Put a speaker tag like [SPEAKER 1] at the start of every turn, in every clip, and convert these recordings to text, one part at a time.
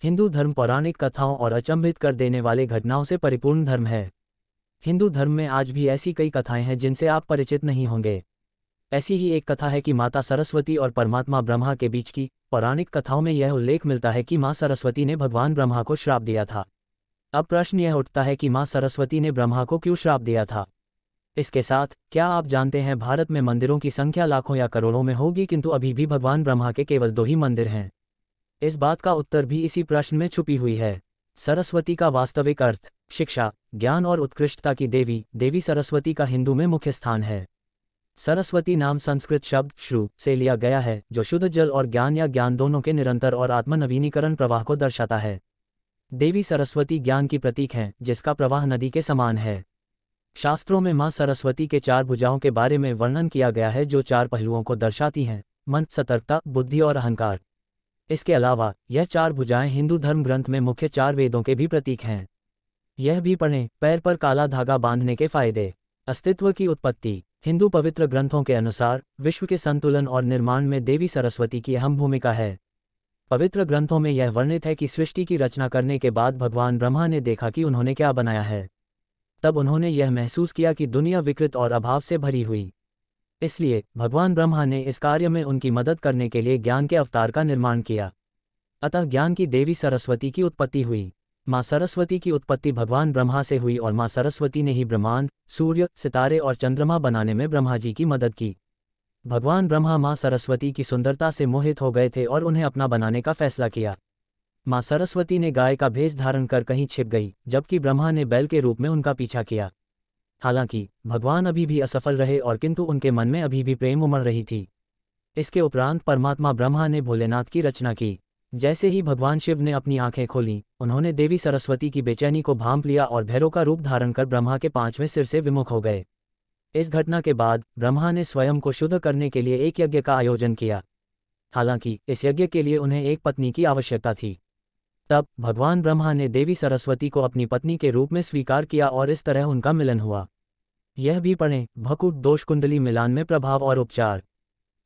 [SPEAKER 1] हिंदू धर्म पौराणिक कथाओं और अचंभित कर देने वाले घटनाओं से परिपूर्ण धर्म है। हिंदू धर्म में आज भी ऐसी कई कथाएं हैं जिनसे आप परिचित नहीं होंगे। ऐसी ही एक कथा है कि माता सरस्वती और परमात्मा ब्रह्मा के बीच की। पौराणिक कथाओं में यह उल्लेख मिलता है कि मां सरस्वती ने भगवान ब्रह्मा को श्राप दिया था। अब प्रश्न यह उठता है कि मां सरस्वती ने ब्रह्मा को क्यों श्राप दिया था। इसके साथ क्या आप जानते हैं भारत में मंदिरों की संख्या लाखों या करोड़ों में होगी, किंतु अभी भी भगवान ब्रह्मा के केवल 2 ही मंदिर हैं। इस बात का उत्तर भी इसी प्रश्न में छुपी हुई है। सरस्वती का वास्तविक अर्थ शिक्षा, ज्ञान और उत्कृष्टता की देवी। देवी सरस्वती का हिंदू में मुख्य स्थान है। सरस्वती नाम संस्कृत शब्द श्रु से लिया गया है, जो शुद्ध जल और ज्ञान या ज्ञान दोनों के निरंतर और आत्मनवीनीकरण प्रवाह को दर्शाता है। देवी सरस्वती ज्ञान की प्रतीक हैं, जिसका प्रवाह नदी के समान है। शास्त्रों में मां सरस्वती के 4 भुजाओं के बारे में वर्णन किया गया है, जो 4 पहलुओं को दर्शाती हैं: मन, सतर्कता, बुद्धि और अहंकार। इसके अलावा यह 4 भुजाएं हिंदू धर्म ग्रंथ में मुख्य 4 वेदों के भी प्रतीक हैं। यह भी पढ़ें, पैर पर काला धागा बांधने के फायदे। अस्तित्व की उत्पत्ति। हिंदू पवित्र ग्रंथों के अनुसार विश्व के संतुलन और निर्माण में देवी सरस्वती की अहम भूमिका है। पवित्र ग्रंथों में यह वर्णित है कि सृष्टि की रचना करने के बाद भगवान ब्रह्मा ने देखा कि उन्होंने क्या बनाया है। तब उन्होंने यह महसूस किया कि दुनिया विकृत और अभाव से भरी हुई। इसलिए भगवान ब्रह्मा ने इस कार्य में उनकी मदद करने के लिए ज्ञान के अवतार का निर्माण किया। अतः ज्ञान की देवी सरस्वती की उत्पत्ति हुई। मां सरस्वती की उत्पत्ति भगवान ब्रह्मा से हुई और मां सरस्वती ने ही ब्रह्मांड, सूर्य, सितारे और चंद्रमा बनाने में ब्रह्मा जी की मदद की। भगवान ब्रह्मा मां सरस्वती की सुंदरता से मोहित हो गए थे और उन्हें अपना बनाने का फैसला किया। मां सरस्वती ने गाय का भेष धारण कर कहीं छिप गई, जबकि ब्रह्मा ने बैल के रूप में उनका पीछा किया। हालांकि भगवान अभी भी असफल रहे और किंतु उनके मन में अभी भी प्रेम उमड़ रही थी। इसके उपरांत परमात्मा ब्रह्मा ने भोलेनाथ की रचना की। जैसे ही भगवान शिव ने अपनी आंखें खोलीं, उन्होंने देवी सरस्वती की बेचैनी को भांप लिया और भैरव का रूप धारण कर ब्रह्मा के 5वें सिर से विमुख हो गए। इस घटना के बाद ब्रह्मा ने स्वयं को शुद्ध करने के लिए एक यज्ञ का आयोजन किया। हालांकि इस यज्ञ के लिए उन्हें एक पत्नी की आवश्यकता थी। तब भगवान ब्रह्मा ने देवी सरस्वती को अपनी पत्नी के रूप में स्वीकार किया और इस तरह उनका मिलन हुआ। यह भी पढ़ें, भकुट दोष कुंडली मिलान में प्रभाव और उपचार।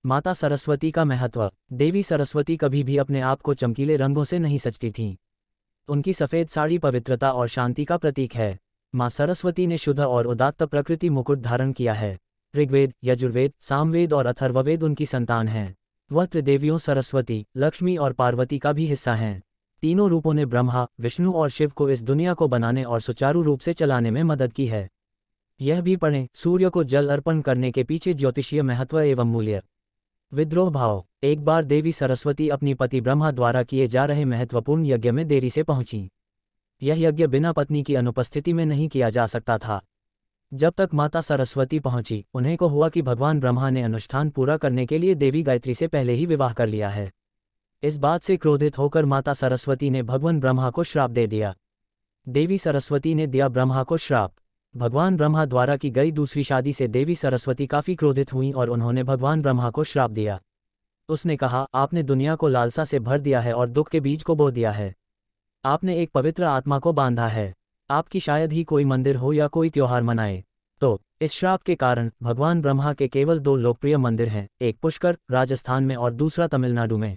[SPEAKER 1] माता सरस्वती का महत्व। देवी सरस्वती कभी भी अपने आप को चमकीले रंगों से नहीं सजती थीं। उनकी सफ़ेद साड़ी पवित्रता और शांति का प्रतीक है। मां सरस्वती ने शुद्ध और उदात्त प्रकृति मुकुट धारण किया है। ऋग्वेद, यजुर्वेद, सामवेद और अथर्ववेद उनकी संतान हैं। वह त्रिदेवियों सरस्वती, लक्ष्मी और पार्वती का भी हिस्सा हैं। तीनों रूपों ने ब्रह्मा, विष्णु और शिव को इस दुनिया को बनाने और सुचारू रूप से चलाने में मदद की है। यह भी पढ़ें, सूर्य को जल अर्पण करने के पीछे ज्योतिषीय महत्व एवं मूल्य। विद्रोह भाव। एक बार देवी सरस्वती अपनी पति ब्रह्मा द्वारा किए जा रहे महत्वपूर्ण यज्ञ में देरी से पहुंची। यह यज्ञ बिना पत्नी की अनुपस्थिति में नहीं किया जा सकता था। जब तक माता सरस्वती पहुंची, उन्हें को हुआ कि भगवान ब्रह्मा ने अनुष्ठान पूरा करने के लिए देवी गायत्री से पहले ही विवाह कर लिया है। इस बात से क्रोधित होकर माता सरस्वती ने भगवान ब्रह्मा को श्राप दे दिया। देवी सरस्वती ने दिया ब्रह्मा को श्राप। भगवान ब्रह्मा द्वारा की गई दूसरी शादी से देवी सरस्वती काफी क्रोधित हुईं और उन्होंने भगवान ब्रह्मा को श्राप दिया। उसने कहा, आपने दुनिया को लालसा से भर दिया है और दुख के बीज को बो दिया है। आपने एक पवित्र आत्मा को बांधा है। आपकी शायद ही कोई मंदिर हो या कोई त्योहार मनाए। तो इस श्राप के कारण भगवान ब्रह्मा के केवल 2 लोकप्रिय मंदिर हैं, एक पुष्कर राजस्थान में और दूसरा तमिलनाडु में।